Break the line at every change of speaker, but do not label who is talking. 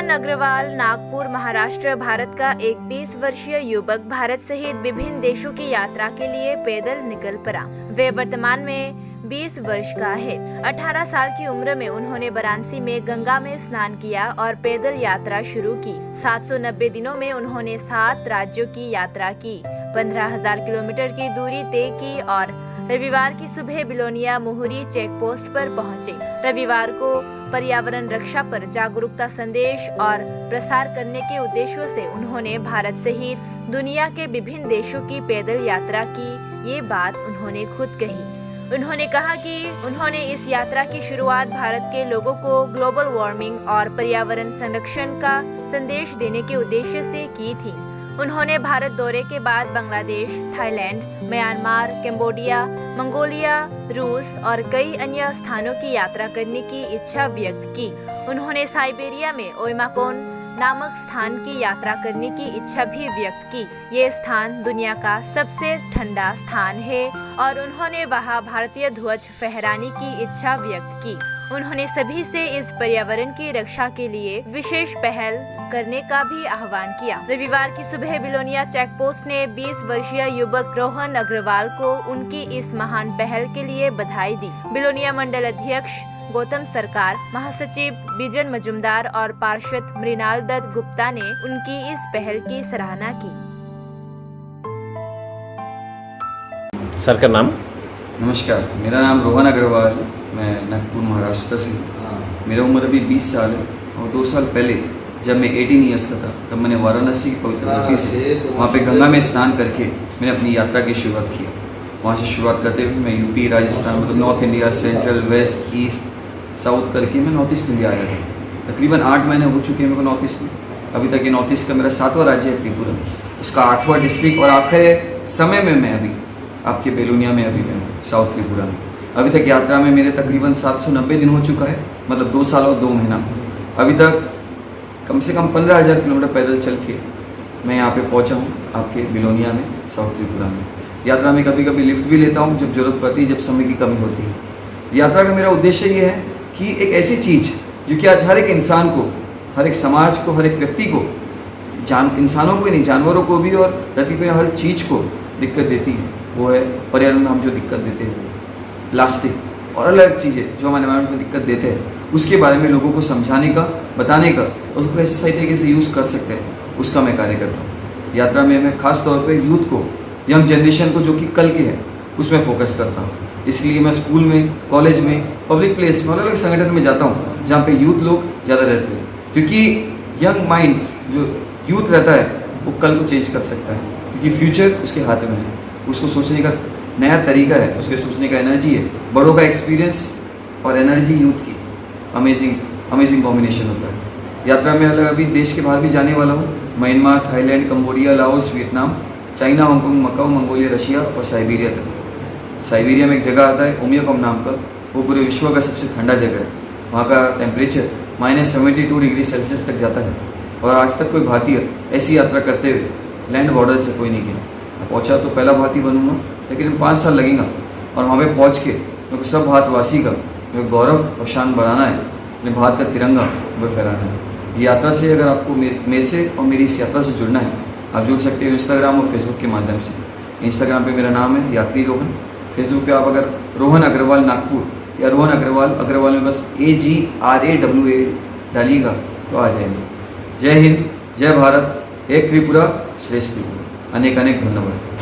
रोहन अग्रवाल नागपुर महाराष्ट्र भारत का एक 20 वर्षीय युवक भारत सहित विभिन्न देशों की यात्रा के लिए पैदल निकल पड़ा। वे वर्तमान में 20 वर्ष का है। 18 साल की उम्र में उन्होंने वाराणसी में गंगा में स्नान किया और पैदल यात्रा शुरू की। 790 दिनों में उन्होंने 7 राज्यों की यात्रा की, 15,000 किलोमीटर की दूरी तय की और रविवार की सुबह बिलोनिया मुहुरी चेक पोस्ट पर पहुंचे। रविवार को पर्यावरण रक्षा पर जागरूकता संदेश और प्रसार करने के उद्देश्यों से उन्होंने भारत सहित दुनिया के विभिन्न देशों की पैदल यात्रा की। ये बात उन्होंने खुद कही। उन्होंने कहा कि उन्होंने इस यात्रा की शुरुआत भारत के लोगों को ग्लोबल वार्मिंग और पर्यावरण संरक्षण का संदेश देने के उद्देश्य से की थी। उन्होंने भारत दौरे के बाद Bangladesh, Thailand, Myanmar, Cambodia, Mongolia, रूस और कई अन्य स्थानों की यात्रा करने की इच्छा व्यक्त की। उन्होंने साइबेरिया में ओयमाकोन नामक स्थान की यात्रा करने की इच्छा भी व्यक्त की। ये स्थान दुनिया का सबसे ठंडा स्थान है और उन्होंने वहां भारतीय ध्वज फहराने की इच्छा व्यक्त की। उन्होंने सभी से इस पर्यावरण की रक्षा के लिए विशेष पहल करने का भी आह्वान किया। रविवार की सुबह बिलोनिया चेक पोस्ट ने 20 वर्षीय युवक रोहन अग्रवाल को उनकी इस महान पहल के लिए बधाई दी। बिलोनिया मंडल अध्यक्ष गौतम सरकार, महासचिव बिजन मजुमदार और पार्षद मृणाल दत्त गुप्ता ने उनकी इस पहल की सराहना की।
सर का नाम?
नमस्कार, मेरा नाम रोहन अग्रवाल, मैं नागपुर महाराष्ट्र से हूँ। मेरा उम्र अभी 20 साल है और 2 साल पहले जब मैं 18 ईयर्स का था तब मैंने वाराणसी की पवित्र धरती से वहाँ पे गंगा में स्नान करके मैंने अपनी यात्रा की शुरुआत की। वहाँ से शुरुआत करते हुए मैं यूपी, राजस्थान, मतलब North India, central, west, east, south करके मैं नॉर्थ ईस्ट इंडिया आया था। तकरीबन 8 महीने हो चुके हैं मेरे को नॉर्थ ईस्ट में। अभी तक ये नॉर्थ ईस्ट का मेरा 7वां राज्य है त्रिपुरा, उसका 8वां डिस्ट्रिक्ट और आखिर समय में मैं अभी आपके बेलोनिया में अभी मैं साउथ त्रिपुरा में। अभी तक यात्रा में मेरे तकरीबन 790 दिन हो चुका है, मतलब 2 साल और 2 महीना। अभी तक कम से कम 15,000 किलोमीटर पैदल चल के मैं यहाँ पे पहुँचा हूँ आपके बिलोनिया में, साउथ त्रिपुरा में। यात्रा में कभी कभी लिफ्ट भी लेता हूँ जब जरूरत पड़ती है, जब समय की कमी होती है। यात्रा का मेरा उद्देश्य ये है कि एक ऐसी चीज़ जो कि आज हर एक इंसान को, हर एक समाज को, हर एक व्यक्ति को, इंसानों को ही नहीं, जानवरों को भी और धरती पर हर चीज़ को दिक्कत देती है, वो है पर्यावरण में हम जो दिक्कत देते हैं, प्लास्टिक और अलग चीज़ें जो हमारे एनवायरमेंट में दिक्कत देते हैं, उसके बारे में लोगों को समझाने का, बताने का और उसको कैसे सही तरीके से यूज़ कर सकते हैं, उसका मैं कार्य करता हूँ। यात्रा में मैं खास तौर पे यूथ को, यंग जनरेशन को, जो कि कल के है, उसमें फोकस करता हूँ। इसलिए मैं स्कूल में, कॉलेज में, पब्लिक प्लेस में, अलग अलग संगठन में जाता हूँ जहाँ पे यूथ लोग ज़्यादा रहते हैं, क्योंकि यंग माइंड्स जो यूथ रहता है वो कल को चेंज कर सकता है, क्योंकि फ्यूचर उसके हाथ में है। उसको सोचने का नया तरीका है, उसके सोचने का एनर्जी है, बड़ों का एक्सपीरियंस और एनर्जी यूथ की अमेजिंग कॉम्बिनेशन होता है। यात्रा में अलग अभी देश के बाहर भी जाने वाला हूँ, Myanmar, Thailand, Cambodia, Laos, Vietnam, China, Hong Kong, Macau, Mongolia, Russia और साइबेरिया तक। साइबेरिया में एक जगह आता है ओमियाकॉम नाम का, वो पूरे विश्व का सबसे ठंडा जगह है। वहाँ का टेम्परेचर -72 डिग्री सेल्सियस तक जाता है और आज तक कोई भारतीय ऐसी यात्रा करते हुए लैंड बॉर्डर से कोई नहीं गया। मैं पहुँचा तो पहला भारतीय बनूंगा, लेकिन 5 साल लगेगा और वहाँ पे पहुँच के मेरे को सब भारतवासी का गौरव और शान बढ़ाना है, अपने भारत का तिरंगा वो फहराना है। यात्रा से अगर आपको मेरे से और मेरी इस यात्रा से जुड़ना है, आप जुड़ सकते हो इंस्टाग्राम और फेसबुक के माध्यम से। इंस्टाग्राम पे मेरा नाम है यात्री रोहन, फेसबुक पे आप अगर रोहन अग्रवाल नागपुर या रोहन अग्रवाल में बस AGRAWA डालिएगा तो आ जाएंगे। जय हिंद, जय भारत, एक त्रिपुरा, श्रेष्ठ त्रिपुरा। अनेक धन्यवाद।